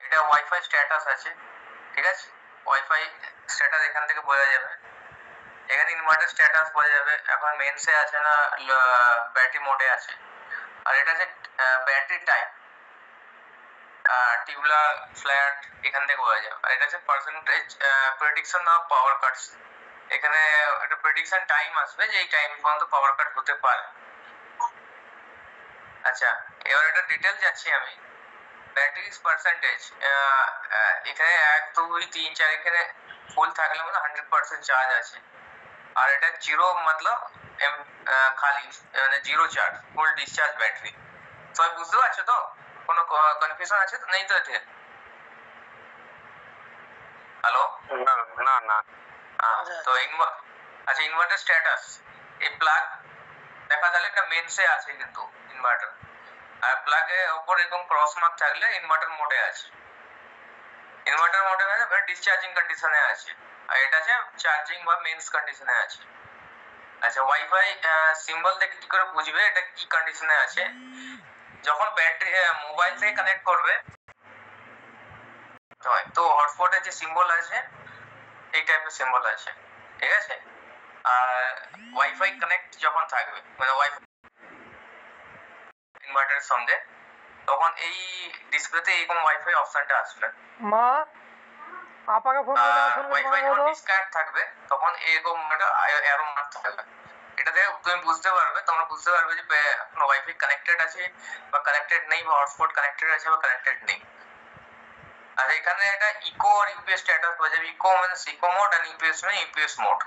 এটা wifi status আছে, ঠিক আছে? ওয়াইফাই স্ট্যাটাস এখান থেকে বোঝা যাবে, এখানে ইনভার্টার স্ট্যাটাস বোঝা যাবে। এখন মেনসে আছে না ব্যাটারি মোডে আছে। আর এটা যে ব্যাটারি টাইপ টিউবুলার ফ্ল্যাট এখান থেকে বোঝা যাবে। আর এটা হচ্ছে percentage prediction of power Katz. এখানে একটা প্রেডিকশন টাইম আসবে যে এই টাইম পর্যন্ত পাওয়ার কাট হতে পারে। আচ্ছা, এবার এটা ডিটেল যাচ্ছি আমি। ব্যাটারি পার্সেন্টেজ এখানে 1 2 3 4 এখানে ফুল থাকলে মানে 100% চার্জ আছে। আর এটা জিরো মতলব খালি, মানে জিরো চার্জ, ফুল ডিসচার্জ ব্যাটারি। সবাই বুঝতে পারছো তো? কোনো কনফিউশন আছে তো? নেই তো এতে? হ্যালো? না না। তো আচ্ছা, ইনভার্টার স্ট্যাটাস এই প্লাগ দেখা গেলে একটা মেনসে আছে কিন্তু ইনভার্টার, আর প্লাগে উপর এরকম ক্রস মার্ক থাকলে ইনভার্টার মোডে আছে। ইনভার্টার মোডে মানে ডিসচার্জিং কন্ডিশনে আছে, আর এটা আছে চার্জিং বা মেন্স কন্ডিশনে আছে। আচ্ছা, ওয়াইফাই সিম্বল দেখে কি করে বুঝবে এটা কি কন্ডিশনে আছে? যখন ব্যাটারি মোবাইল থেকে কানেক্ট করবে তো হটস্পটের যে সিম্বল আছে এই টাইপের সিম্বল আছে, ঠিক আছে? আর ওয়াইফাই কানেক্ট যখন থাকবে মানে ওয়াইফাই ইনভার্টারের সঙ্গে, তখন এই ডিসপ্লেতে এরকম ওয়াইফাই অপশনটা আসবে। মা আপাকে ফোন করে শুনবে ওয়াইফাই যখন ডিসকানেক্ট থাকবে তখন এরকম একটা অ্যারো মার্ক থাকবে। এটাতে তুমি বুঝতে পারবে, তোমরা বুঝতে পারবে যে ওয়াইফাই কানেক্টেড আছে বা কানেক্টেড নেই, বা হটস্পট কানেক্টেড আছে বা কানেক্টেড নেই। আর এখানে এটা ইকো আর ইউপিএস স্ট্যাটাস বোঝা যাবে। ইকো মিন্স ইকো মোড আর ইউপিএস মানে ইউপিএস মোড।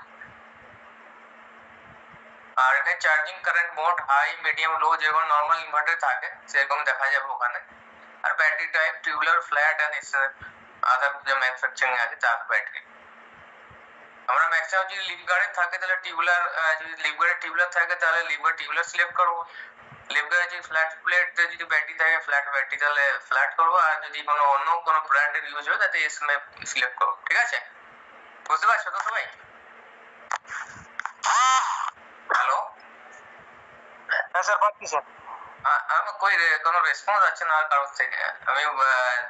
আর এখানে charging current mode high medium low যেরকম নর্মাল ইনভার্টার থাকে সেরকম দেখা যাবে ওখানে। আর battery type tubular flat and other যে ম্যানুফ্যাকচারিং আছে তার ব্যাটারি। আমরা ম্যাক্সিমাম যদি লিফগার্ডের থাকে তাহলে টিউবুলার, যদি লিফগার্ডের টিউবুলার থাকে তাহলে লিফগার্ড টিউবুলার সিলেক্ট করবো। লিফগার্ডের যদি ফ্ল্যাট প্লেট যদি ব্যাটারি থাকে ফ্ল্যাট ব্যাটারি তাহলে ফ্ল্যাট করবো। আর যদি কোনো অন্য কোনো ব্র্যান্ডের ইউজ হয় তাতে এসএমএফ সিলেক্ট করবো, ঠিক আছে? বুঝতে পারছো তো সবাই? হ্যালো? হ্যাঁ স্যার, পাচ্ছি স্যার। আমার কই কোনো রেসপন্স আছে না কারোর থেকে। আমি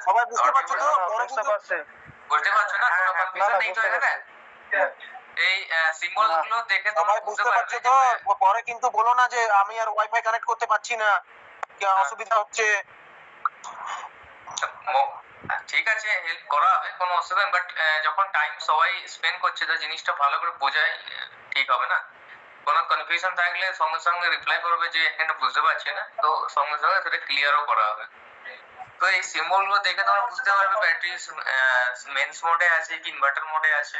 সবাই বুঝতে পারছো তো? বুঝতে পারছে। বুঝতে পারছো না? কোনো কনফিউশন নেই তো এখানে? এই সিম্বল গুলো দেখে সবাই বুঝতে পারছো তো? পরে কিন্তু বলো না যে আমি আর ওয়াইফাই কানেক্ট করতে পারছি না, কি অসুবিধা হচ্ছে। ঠিক আছে, হেল্প করা হবে, কোনো অসুবিধা নেই। বাট যখন টাইম সবাই স্পেন্ড করছে তো জিনিসটা ভালো করে বোঝাই ঠিক হবে না? কোনো কনফিউশন থাকলে সঙ্গে সঙ্গে রিপ্লাই করবে যে এখানে বুঝতে পারছি না, তো সঙ্গে সঙ্গে সেটা ক্লিয়ারও করা হবে। তো এই সিম্বল গুলো দেখে তোমরা বুঝতে পারবে ব্যাটারি মেন্স মোডে আছে কি ইনভার্টার মোডে আছে,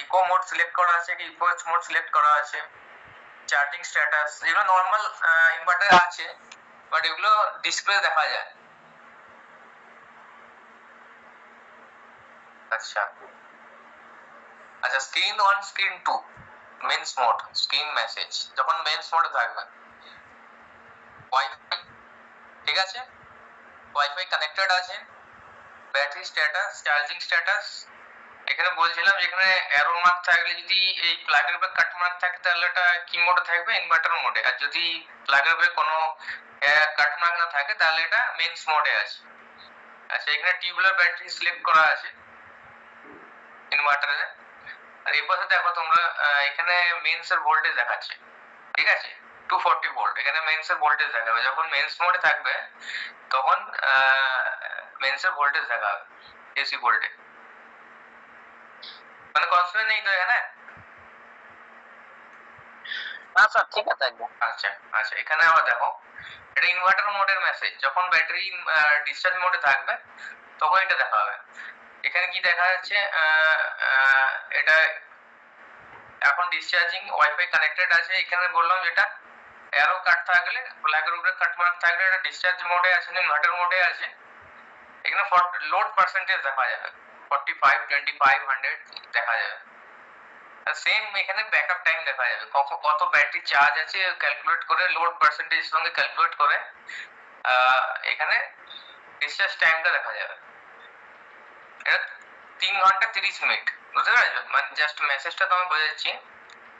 ইকো মোড সিলেক্ট করা আছে কি ইকো মোড সিলেক্ট করা আছে, চার্জিং স্ট্যাটাস যেগুলো নর্মাল ইনভার্টার আছে বাট এগুলো ডিসপ্লে দেখা যায়। আচ্ছা আচ্ছা, screen 1 screen 2 mains mode screen message যখন মেন্স মোডে থাকবে ওয়াইফাই, ঠিক আছে? ওয়াইফাই কানেক্টেড আছে, ব্যাটারি স্ট্যাটাস, চার্জিং স্ট্যাটাস। এখানে বলছিলাম যেখানে অ্যারো মার্ক থাকলে যদি এই প্লাগের উপরে কাট মার্ক থাকে তাহলে এটা কি মোডে থাকবে? ইনভার্টার মোডে। আর যদি প্লাগের উপরে কোনো কাট মার্ক না থাকে তাহলে এটা মেন্স মোডে আছে। আচ্ছা, এখানে টিউবুলার ব্যাটারি সিলেক্ট করা আছে ইনভার্টারে। আর এই পাশে দেখো তোমরা এখানে মেন্স এর ভোল্টেজ দেখাচ্ছে, ঠিক আছে? 240 ভোল্ট এখানে মেন্স এর ভোল্টেজ দেখাবে। যখন মেন্স মোডে থাকবে তখন মেন্স এর ভোল্টেজ দেখাবে, এসি ভোল্টেজ। মানে কনফিউশন নেই তো এখানে? না স্যার, ঠিক আছে একদম। আচ্ছা আচ্ছা, এখানে আবার দেখো এটা ইনভার্টার মোডের মেসেজ। যখন ব্যাটারি ডিসচার্জ মোডে থাকবে তখন এটা দেখাবে। এখানে কি দেখা যাচ্ছে? এটা এখন ডিসচার্জিং ওয়াইফাই কানেক্টেড আছে। এখানে বললাম যেটা অ্যারো কাট থাকলে ব্ল্যাকের উপরে কাট মার্ক থাকলে এটা ডিসচার্জ মোডে আছে না ইনভার্টার মোডে আছে। এখানে লোড পার্সেন্টেজ দেখা যাবে 45 25 100 দেখা যাবে। সেম এখানে ব্যাকআপ টাইম দেখা যাবে, কত ব্যাটারি চার্জ আছে ক্যালকুলেট করে লোড পার্সেন্টেজ সঙ্গে ক্যালকুলেট করে এখানে ডিসচার্জ টাইমটা দেখা যাবে। এটা 3 ঘন্টা 30 মিনিট, বুঝতে পারছো? মানে জাস্ট মেসেজটা তো আমি বোঝাচ্ছি,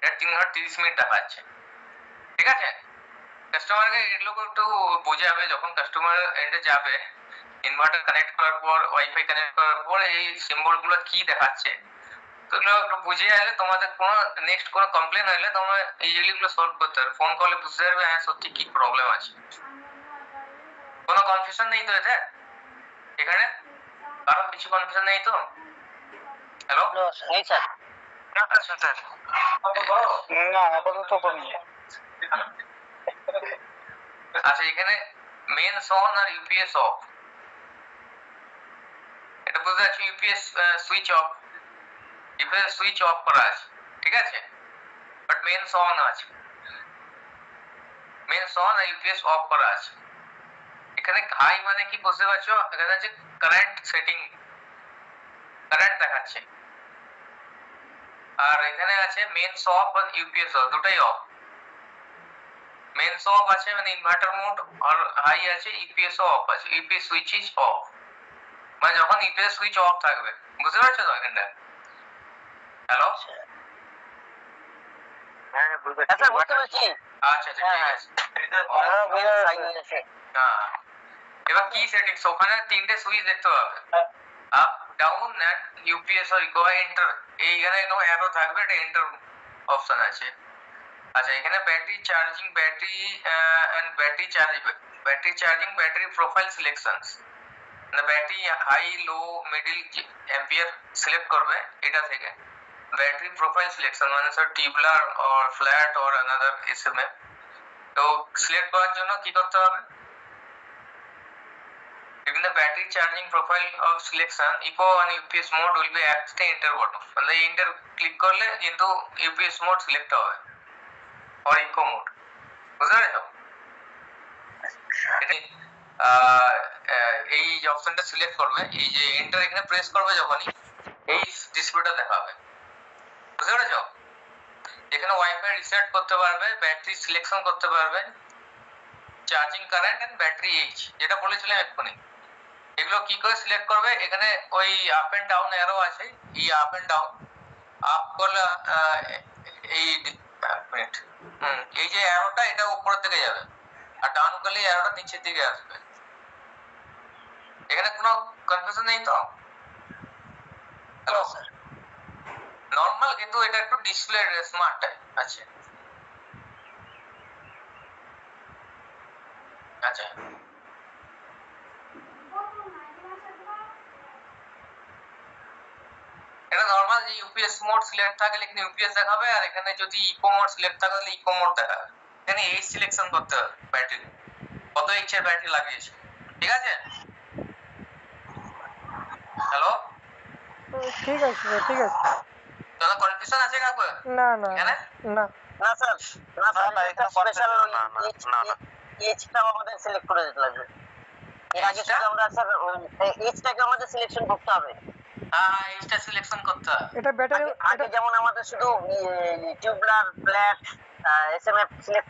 এটা 3 ঘন্টা 30 মিনিট দেখাচ্ছে, ঠিক আছে? কাস্টমারকে এগুলো একটু বোঝাবে, যখন কাস্টমার এন্ডে যাবে ইনভার্টার কানেক্ট করার পর ওয়াইফাই কানেক্ট করার পর এই সিম্বল গুলো কি দেখাচ্ছে, তো এগুলো একটু বুঝে আসলে তোমাদের কোনো নেক্সট কোনো কমপ্লেন হলে তোমরা ইজিলি এগুলো সলভ করতে পারবে, ফোন কলে বুঝতে পারবে হ্যাঁ সত্যি কি প্রবলেম আছে। কোনো কনফিউশন নেই তো এতে এখানে, কারণ কিছু কনফিউশন নেই তো? হ্যালো নেই স্যার। না আপাতত তো নেই। আচ্ছা এখানে মেইনস অন আর ইউপিএস অফ, এটা বুঝতে পারছি। UPS switch off, UPS switch off করা আছে, ঠিক আছে, বাট মেইনস অন আছে, মেইনস অন আর ইউপিএস অফ করা আছে। এখানে হাই মানে কি বুঝতে পারছো, এখানে আছে কারেন্ট সেটিং, কারেন্ট দেখাচ্ছে, আর এখানে আছে মেইনস অফ আর ইউপিএস অফ, দুটাই অফ। মেইনস অফ আছে মানে ইনভার্টার মোড, আর হাই আছে ইউপিএস অফ আছে, ইউপিএস সুইচ ইজ অফ, মানে যখন ইউপিএস সুইচ অফ থাকবে, বুঝতে পারছো তো এখানটা? হ্যালো হ্যাঁ বুঝতে পারছি। আচ্ছা আচ্ছা ঠিক আছে। হ্যাঁ এবার কি সেটিংস, ওখানে তিনটে সুইচ দেখতে পাবে, আপ ডাউন এন্ড ইউপিএস আর ইকো এন্টার, এইখানে কোনো অ্যারো থাকবে, এটা এন্টার অপশন আছে। আচ্ছা এখানে battery charging, battery and battery charging, battery profile selections, মানে battery high low middle ampere select করবে এটা থেকে। ব্যাটারি প্রোফাইল সিলেকশন মানে sir tubular or flat or another SMF, তো সিলেক্ট করার জন্য কি করতে হবে, in the battery charging profile of selection eco and UPS mode will be at the enter button, মানে enter ক্লিক করলে কিন্তু UPS mode সিলেক্ট হবে or eco mode, বুঝতে পেরেছো? এই যে অপশনটা সিলেক্ট করবে, এই যে এন্টার এখানে প্রেস করবে যখনই এই ডিসপ্লেটা দেখাবে, বুঝতে পেরেছো? এখানে ওয়াইফাই রিসেট করতে পারবে, ব্যাটারি সিলেকশন করতে পারবে, charging current and battery H, যেটা বলেছিলাম এক্ষুনি। এগুলো কি করে সিলেক্ট করবে, এখানে ওই আপ এন্ড ডাউন অ্যারো আছে, এই আপ এন্ড ডাউন, আপ করলে এই মিনিট এই যে অ্যারোটা এটা উপরের দিকে যাবে, আর ডাউন করলে অ্যারোটা নিচের দিকে আসবে। এখানে কোনো কনফিউশন নেই তো? হ্যালো নরমাল, কিন্তু এটা একটু ডিসপ্লে স্মার্ট আছে। আচ্ছা এটা নরমাল যে ইউপিএস মোড সিলেক্ট থাকলে এখানে ইউপিএস দেখাবে, আর এখানে যদি ইকো মোড সিলেক্ট থাকে তাহলে ইকো মোড দেখাবে। এখানে এইচ সিলেকশন করতে হবে, ব্যাটারি কত এইচ এর ব্যাটারি লাগিয়েছে, ঠিক আছে? হ্যালো ঠিক আছে স্যার, ঠিক আছে। কোনো কনফিউশন আছে কাকু? না না এখানে না না স্যার, না এটা স্পেশাল এইচটাও আমাদের সিলেক্ট করে দিতে লাগবে। এর আগে শুধু আমরা স্যার এইচটাকে আমাদের সিলেকশন করতে হবে। হ্যাঁ এইচটা সিলেকশন করতে হবে। এটা ব্যাটারি আগে যেমন আমাদের শুধু টিউবুলার ফ্ল্যাট এসএমএফ সিলেক্ট